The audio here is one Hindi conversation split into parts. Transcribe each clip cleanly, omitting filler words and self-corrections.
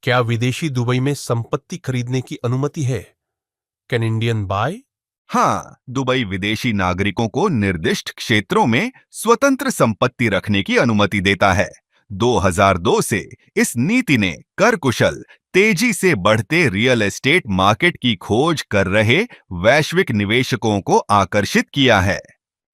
क्या विदेशी दुबई में संपत्ति खरीदने की अनुमति है? Can Indian buy? हाँ, दुबई विदेशी नागरिकों को निर्दिष्ट क्षेत्रों में स्वतंत्र संपत्ति रखने की अनुमति देता है। 2002 से इस नीति ने कर कुशल, तेजी से बढ़ते रियल एस्टेट मार्केट की खोज कर रहे वैश्विक निवेशकों को आकर्षित किया है।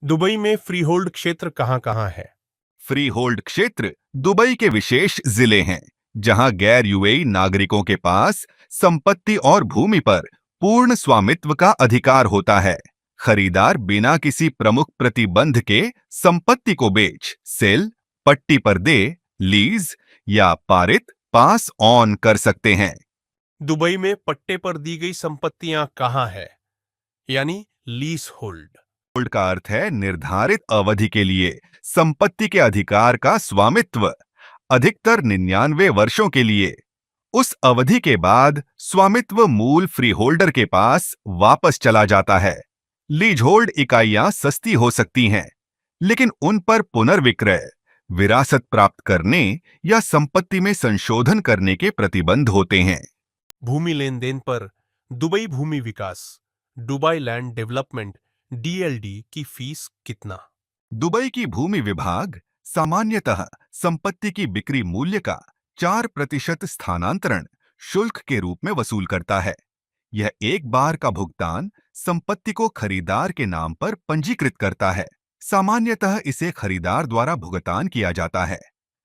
दुबई में फ्री होल्ड क्षेत्र कहाँ-कहाँ है? फ्री होल्ड क्षेत्र दुबई के विशेष जिले हैं, जहां गैर यूएई नागरिकों के पास संपत्ति और भूमि पर पूर्ण स्वामित्व का अधिकार होता है। खरीदार बिना किसी प्रमुख प्रतिबंध के संपत्ति को बेच, सेल, पट्टी पर दे, लीज या पास ऑन कर सकते हैं। दुबई में पट्टे पर दी गई संपत्तियां कहाँ है? यानी लीज होल्ड। होल्ड का अर्थ है निर्धारित अवधि के लिए संपत्ति के अधिकार का स्वामित्व, अधिकतर 99 वर्षों के लिए। उस अवधि के बाद स्वामित्व मूल फ्री होल्डर के पास वापस चला जाता है। लीज होल्ड इकाइयां सस्ती हो सकती हैं, लेकिन उन पर पुनर्विक्रय, विरासत प्राप्त करने या संपत्ति में संशोधन करने के प्रतिबंध होते हैं। भूमि लेन देन पर दुबई भूमि विकास, दुबई लैंड डेवलपमेंट डीएलडी की फीस कितना? दुबई की भूमि विभाग सामान्यतः संपत्ति की बिक्री मूल्य का 4% स्थानांतरण शुल्क के रूप में वसूल करता है। यह एक बार का भुगतान संपत्ति को खरीदार के नाम पर पंजीकृत करता है। सामान्यतः इसे खरीदार द्वारा भुगतान किया जाता है,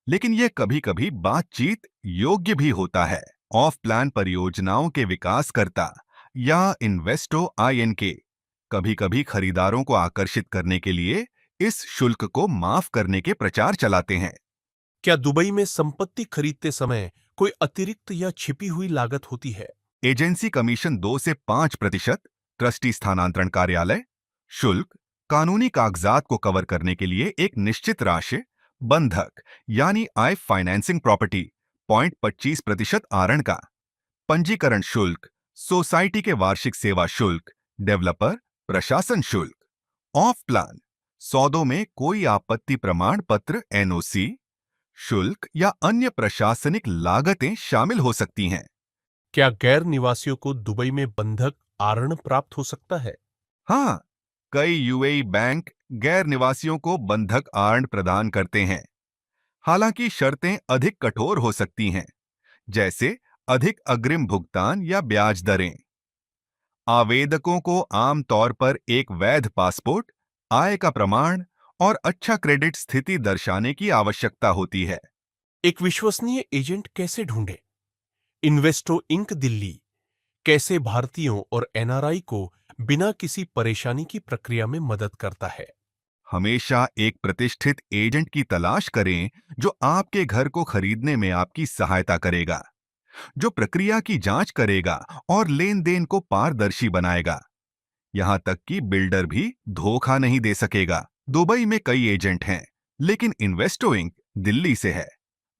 लेकिन यह कभी-कभी बातचीत योग्य भी होता है। ऑफ प्लान परियोजनाओं के विकासकर्ता या इन्वेस्टो आईएनके कभी-कभी खरीदारों को आकर्षित करने के लिए इस शुल्क को माफ करने के प्रचार चलाते हैं। क्या दुबई में संपत्ति खरीदते समय कोई अतिरिक्त या छिपी हुई लागत होती है? एजेंसी कमीशन 2 से 5%, ट्रस्टी स्थानांतरण कार्यालय शुल्क, कानूनी कागजात को कवर करने के लिए एक निश्चित राशि, बंधक यानी आई फाइनेंसिंग प्रॉपर्टी 0.25% आरण का, पंजीकरण शुल्क, सोसाइटी के वार्षिक सेवा शुल्क, डेवलपर प्रशासन शुल्क, ऑफ प्लान सौदों में कोई आपत्ति प्रमाण पत्र एनओसी, शुल्क या अन्य प्रशासनिक लागतें शामिल हो सकती हैं। क्या गैर निवासियों को दुबई में बंधक आरण प्राप्त हो सकता है? हाँ, कई यूएई बैंक गैर निवासियों को बंधक आरण प्रदान करते हैं। हालांकि शर्तें अधिक कठोर हो सकती हैं, जैसे अधिक अग्रिम भुगतान या ब्याज दरें। आवेदकों को आमतौर पर एक वैध पासपोर्ट, आय का प्रमाण और अच्छा क्रेडिट स्थिति दर्शाने की आवश्यकता होती है। एक विश्वसनीय एजेंट कैसे ढूंढे? इन्वेस्टो इंक दिल्ली कैसे भारतीयों और एनआरआई को बिना किसी परेशानी की प्रक्रिया में मदद करता है? हमेशा एक प्रतिष्ठित एजेंट की तलाश करें जो आपके घर को खरीदने में आपकी सहायता करेगा, जो प्रक्रिया की जांच करेगा और लेन देन को पारदर्शी बनाएगा। यहां तक कि बिल्डर भी धोखा नहीं दे सकेगा। दुबई में कई एजेंट हैं, लेकिन इन्वेस्टो इंक दिल्ली से है,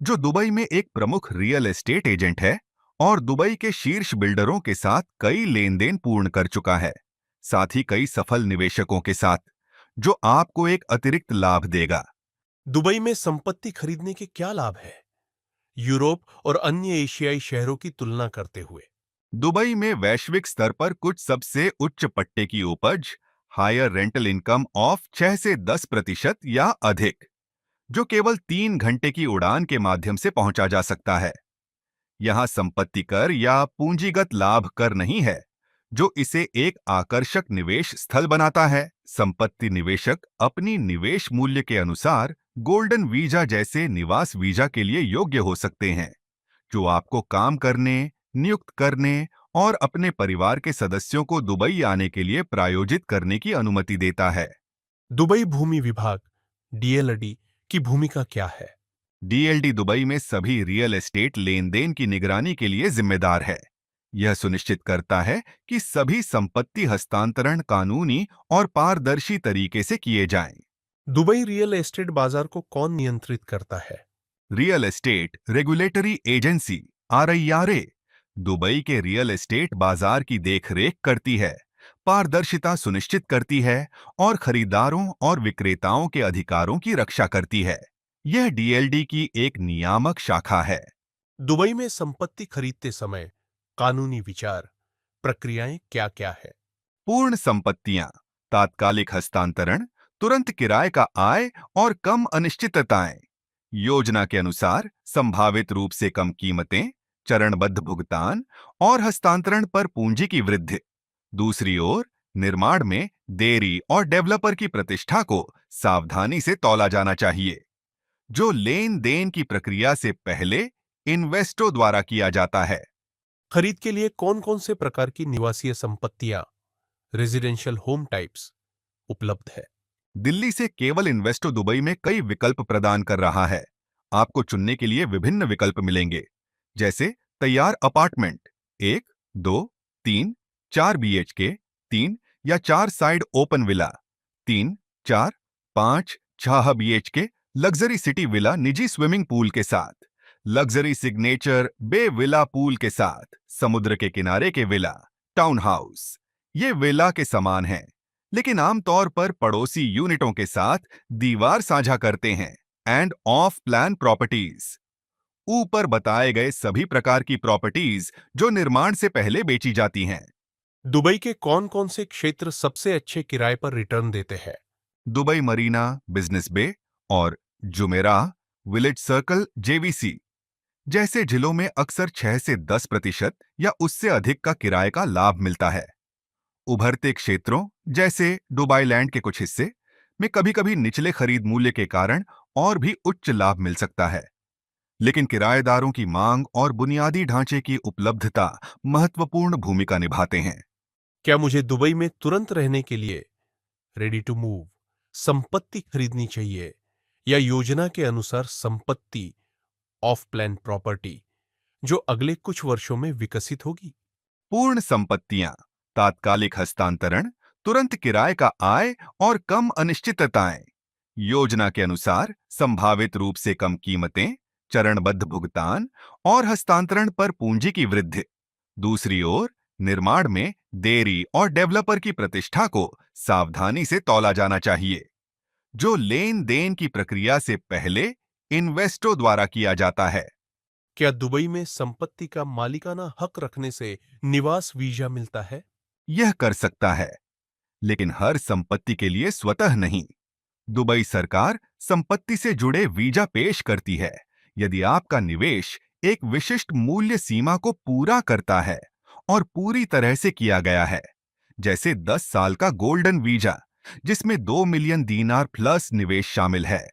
जो दुबई में एक प्रमुख रियल एस्टेट एजेंट है और दुबई के शीर्ष बिल्डरों के साथ कई लेन देन पूर्ण कर चुका है, साथ ही कई सफल निवेशकों के साथ, जो आपको एक अतिरिक्त लाभ देगा। दुबई में संपत्ति खरीदने के क्या लाभ है, यूरोप और अन्य एशियाई शहरों की तुलना करते हुए? दुबई में वैश्विक स्तर पर कुछ सबसे उच्च पट्टे की उपज, हायर रेंटल इनकम ऑफ 6 से 10% या अधिक, जो केवल 3 घंटे की उड़ान के माध्यम से पहुंचा जा सकता है। यहां संपत्ति कर या पूंजीगत लाभ कर नहीं है, जो इसे एक आकर्षक निवेश स्थल बनाता है। संपत्ति निवेशक अपनी निवेश मूल्य के अनुसार गोल्डन वीजा जैसे निवास वीजा के लिए योग्य हो सकते हैं, जो आपको काम करने, नियुक्त करने और अपने परिवार के सदस्यों को दुबई आने के लिए प्रायोजित करने की अनुमति देता है। दुबई भूमि विभाग डीएलडी की भूमिका क्या है? डीएलडी दुबई में सभी रियल एस्टेट लेन देन की निगरानी के लिए जिम्मेदार है। यह सुनिश्चित करता है कि सभी संपत्ति हस्तांतरण कानूनी और पारदर्शी तरीके से किए जाएं। दुबई रियल एस्टेट बाजार को कौन नियंत्रित करता है? Real estate regulatory agency RIRA Dubai के रियल एस्टेट बाजार की देखरेख करती है, पारदर्शिता सुनिश्चित करती है और खरीदारों और विक्रेताओं के अधिकारों की रक्षा करती है। यह डीएलडी की एक नियामक शाखा है। दुबई में संपत्ति खरीदते समय कानूनी विचार, प्रक्रियाएं क्या-क्या है? पूर्ण संपत्तियां, तात्कालिक हस्तांतरण, तुरंत किराए का आय और कम अनिश्चितताएं। योजना के अनुसार संभावित रूप से कम कीमतें, चरणबद्ध भुगतान और हस्तांतरण पर पूंजी की वृद्धि। दूसरी ओर, निर्माण में देरी और डेवलपर की प्रतिष्ठा को सावधानी से तौला जाना चाहिए। जो लेन देन की प्रक्रिया से पहले इन्वेस्टो द्वारा किया जाता है। खरीद के लिए कौन-कौन से प्रकार की निवासीय संपत्तियां, रेजिडेंशियल होम टाइप्स उपलब्ध है? दिल्ली से केवल इन्वेस्टो दुबई में कई विकल्प प्रदान कर रहा है। आपको चुनने के लिए विभिन्न विकल्प मिलेंगे, जैसे तैयार अपार्टमेंट 1, 2, 3, 4 BHK, 3 या 4 side open villa, 3, 4, 5, 6 BHK luxury city villa निजी स्विमिंग पूल के साथ, लग्जरी सिग्नेचर बे विला पूल के साथ, समुद्र के किनारे के विला, टाउन हाउस। ये विला के समान हैं, लेकिन आमतौर पर पड़ोसी यूनिटों के साथ दीवार साझा करते हैं। एंड ऑफ प्लान प्रॉपर्टीज, ऊपर बताए गए सभी प्रकार की प्रॉपर्टीज जो निर्माण से पहले बेची जाती हैं। दुबई के कौन-कौन से क्षेत्र सबसे अच्छे किराए पर रिटर्न देते हैं? दुबई मरीना, बिजनेस बे और जुमेराह, विलेज सर्कल JVC जैसे जिलों में अक्सर 6 से 10% या उससे अधिक का किराए का लाभ मिलता है। उभरते क्षेत्रों जैसे दुबई लैंड के कुछ हिस्से में कभी-कभी निचले खरीद मूल्य के कारण और भी उच्च लाभ मिल सकता है, लेकिन किराएदारों की मांग और बुनियादी ढांचे की उपलब्धता महत्वपूर्ण भूमिका निभाते हैं। क्या मुझे दुबई में तुरंत रहने के लिए रेडी टू मूव संपत्ति खरीदनी चाहिए या योजना के अनुसार संपत्ति ऑफ प्लान प्रॉपर्टी जो अगले कुछ वर्षों में विकसित होगी? पूर्ण संपत्तियां, तात्कालिक हस्तांतरण, तुरंत किराए का आय और कम अनिश्चितताएं। योजना के अनुसार संभावित रूप से कम कीमतें, चरणबद्ध भुगतान और हस्तांतरण पर पूंजी की वृद्धि। दूसरी ओर, निर्माण में देरी और डेवलपर की प्रतिष्ठा को सावधानी से तौला जाना चाहिए। जो लेन देन की प्रक्रिया से पहले इन्वेस्टो द्वारा किया जाता है। क्या दुबई में संपत्ति का मालिकाना हक रखने से निवास वीजा मिलता है? यह कर सकता है, लेकिन हर संपत्ति के लिए स्वतः नहीं। दुबई सरकार संपत्ति से जुड़े वीजा पेश करती है यदि आपका निवेश एक विशिष्ट मूल्य सीमा को पूरा करता है और पूरी तरह से किया गया है, जैसे 10 साल का गोल्डन वीजा जिसमें 2 मिलियन दीनार प्लस निवेश शामिल है।